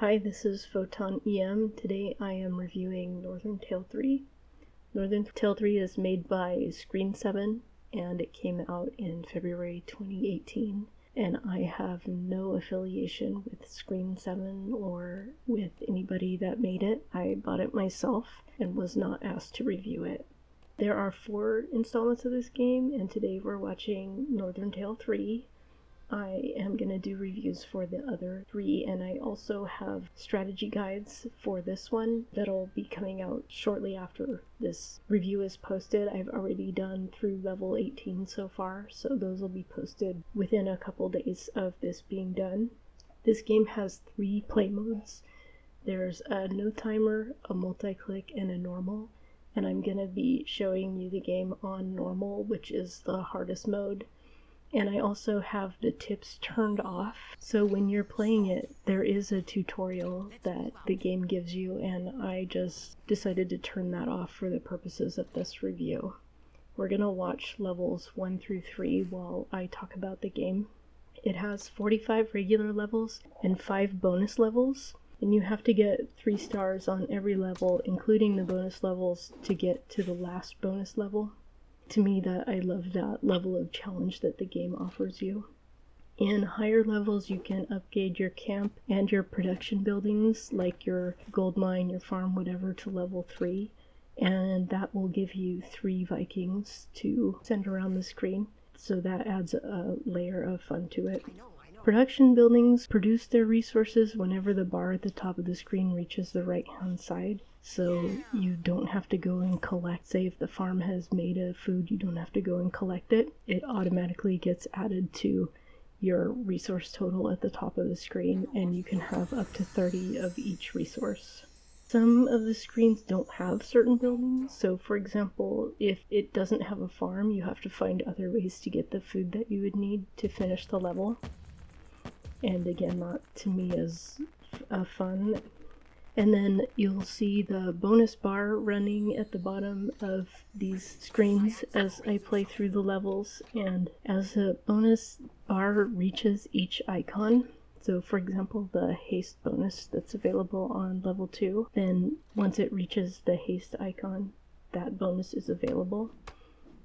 Hi, this is Photon EM. Today I am reviewing Northern Tale 3. Northern Tale 3 is made by Screen 7 and it came out in February 2018. And I have no affiliation with Screen 7 or with anybody that made it. I bought it myself and was not asked to review it. There are 4 installments of this game, and today we're watching Northern Tale 3. I am going to do reviews for the other 3, and I also have strategy guides for this one that'll be coming out shortly after this review is posted. I've already done through level 18 so far, so those will be posted within a couple days of this being done. This game has 3 play modes. There's a no timer, a multi-click, and a normal, and I'm going to be showing you the game on normal, which is the hardest mode. And I also have the tips turned off, so when you're playing it, there is a tutorial that the game gives you, and I just decided to turn that off for the purposes of this review. We're gonna watch levels 1 through 3 while I talk about the game. It has 45 regular levels and 5 bonus levels, and you have to get 3 stars on every level, including the bonus levels, to get to the last bonus level. To me, that I love that level of challenge that the game offers you. In higher levels, you can upgrade your camp and your production buildings, like your gold mine, your farm, whatever, to level 3, and that will give you 3 Vikings to send around the screen, so that adds a layer of fun to it. Production buildings produce their resources whenever the bar at the top of the screen reaches the right-hand side. So you don't have to go and collect, say if the farm has made a food, you don't have to go and collect it. It automatically gets added to your resource total at the top of the screen, and you can have up to 30 of each resource. Some of the screens don't have certain buildings, so for example, if it doesn't have a farm, you have to find other ways to get the food that you would need to finish the level. And again, that to me is fun. And then you'll see the bonus bar running at the bottom of these screens as I play through the levels, and as the bonus bar reaches each icon, so for example the haste bonus that's available on level 2, then once it reaches the haste icon, that bonus is available.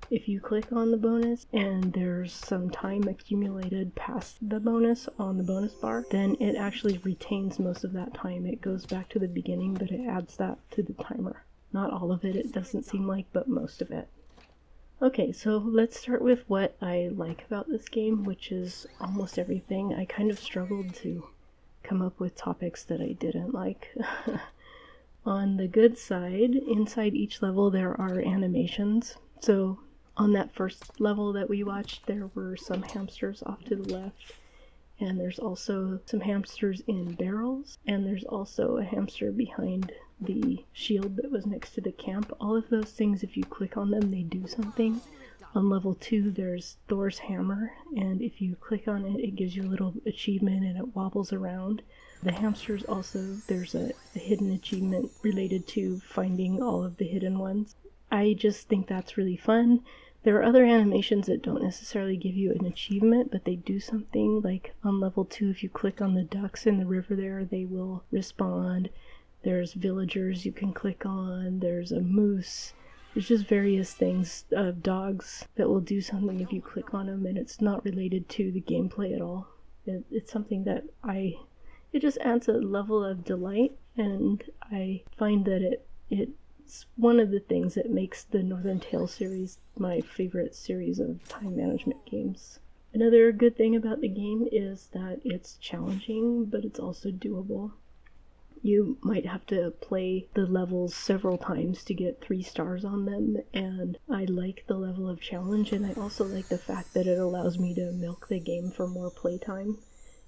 If you click on the bonus and there's some time accumulated past the bonus on the bonus bar, then it actually retains most of that time. It goes back to the beginning, but it adds that to the timer. Not all of it doesn't seem like, but most of it. Okay, so let's start with what I like about this game, which is almost everything. I kind of struggled to come up with topics that I didn't like. On the good side, inside each level there are animations. So on that first level that we watched, there were some hamsters off to the left, and there's also some hamsters in barrels, and there's also a hamster behind the shield that was next to the camp. All of those things, if you click on them, they do something. On level 2, there's Thor's hammer, and if you click on it, it gives you a little achievement and it wobbles around. The hamsters also, there's a hidden achievement related to finding all of the hidden ones. I just think that's really fun. There are other animations that don't necessarily give you an achievement, but they do something. Like on level 2, if you click on the ducks in the river there, they will respond. There's villagers you can click on. There's a moose. There's just various things of dogs that will do something if you click on them, and it's not related to the gameplay at all. It's something that it just adds a level of delight, and I find that it's one of the things that makes the Northern Tale series my favorite series of time management games. Another good thing about the game is that it's challenging, but it's also doable. You might have to play the levels several times to get 3 stars on them, and I like the level of challenge, and I also like the fact that it allows me to milk the game for more playtime,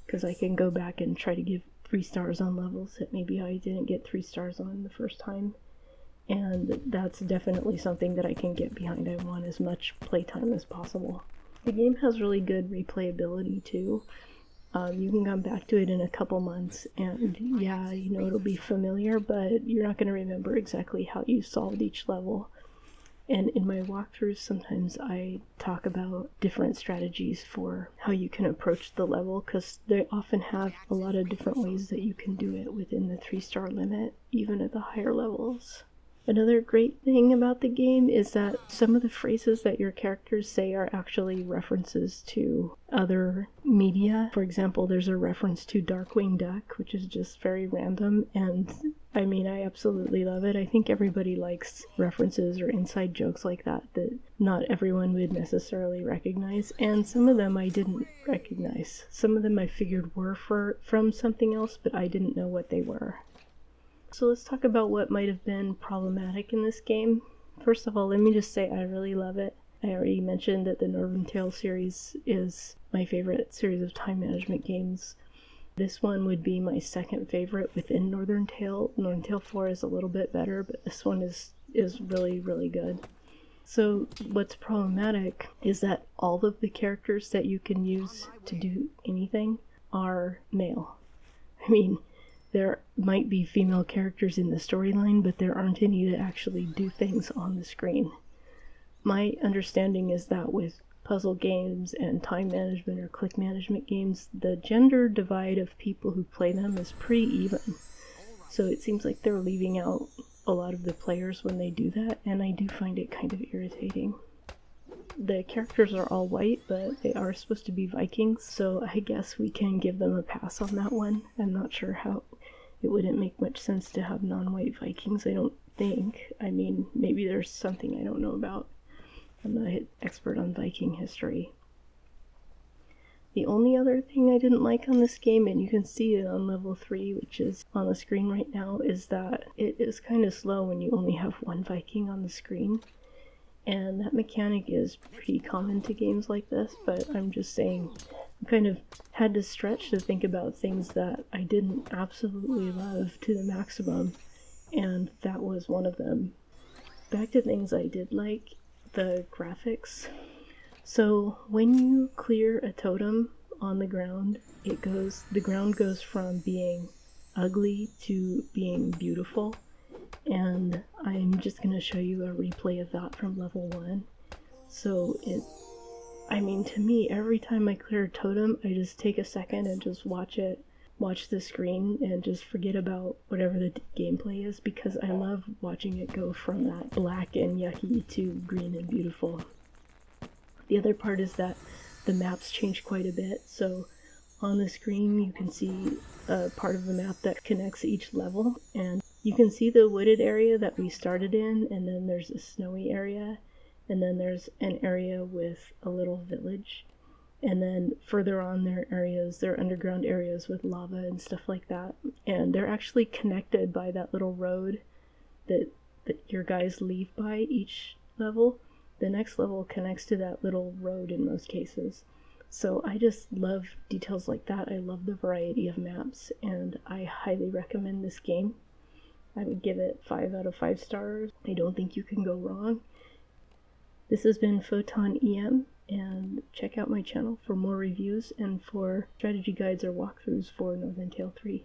because I can go back and try to give 3 stars on levels that maybe I didn't get 3 stars on the first time. And that's definitely something that I can get behind. I want as much playtime as possible. The game has really good replayability too. You can come back to it in a couple months and yeah, it'll be familiar, but you're not going to remember exactly how you solved each level. And in my walkthroughs, sometimes I talk about different strategies for how you can approach the level, because they often have a lot of different ways that you can do it within the 3-star limit, even at the higher levels. Another great thing about the game is that some of the phrases that your characters say are actually references to other media. For example, there's a reference to Darkwing Duck, which is just very random, and I mean, I absolutely love it. I think everybody likes references or inside jokes like that not everyone would necessarily recognize, and some of them I didn't recognize. Some of them I figured were from something else, but I didn't know what they were. So let's talk about what might have been problematic in this game. First of all, let me just say I really love it. I already mentioned that the Northern Tale series is my favorite series of time management games. This one would be my second favorite within Northern Tale. Northern Tale 4 is a little bit better, but this one is really, really good. So what's problematic is that all of the characters that you can use to do anything are male. I mean, there might be female characters in the storyline, but there aren't any that actually do things on the screen. My understanding is that with puzzle games and time management or click management games, the gender divide of people who play them is pretty even. So it seems like they're leaving out a lot of the players when they do that, and I do find it kind of irritating. The characters are all white, but they are supposed to be Vikings, so I guess we can give them a pass on that one. I'm not sure how. It wouldn't make much sense to have non-white Vikings, I don't think. I mean, maybe there's something I don't know about. I'm not an expert on Viking history. The only other thing I didn't like on this game, and you can see it on level 3, which is on the screen right now, is that it is kind of slow when you only have one Viking on the screen. And that mechanic is pretty common to games like this, but I'm just saying, I kind of had to stretch to think about things that I didn't absolutely love to the maximum, and that was one of them. Back to things I did like, the graphics. So when you clear a totem on the ground, the ground goes from being ugly to being beautiful. And I'm just going to show you a replay of that from level 1. So to me, every time I clear a totem, I just take a second and just watch the screen and just forget about whatever the gameplay is, because I love watching it go from that black and yucky to green and beautiful. The other part is that the maps change quite a bit, so on the screen you can see a part of the map that connects each level, and you can see the wooded area that we started in, and then there's a snowy area, and then there's an area with a little village, and then further on there are underground areas with lava and stuff like that, and they're actually connected by that little road that your guys leave by each level. The next level connects to that little road in most cases. So I just love details like that. I love the variety of maps, and I highly recommend this game. I would give it 5 out of 5 stars. I don't think you can go wrong. This has been Photon EM, and check out my channel for more reviews and for strategy guides or walkthroughs for Northern Tale 3.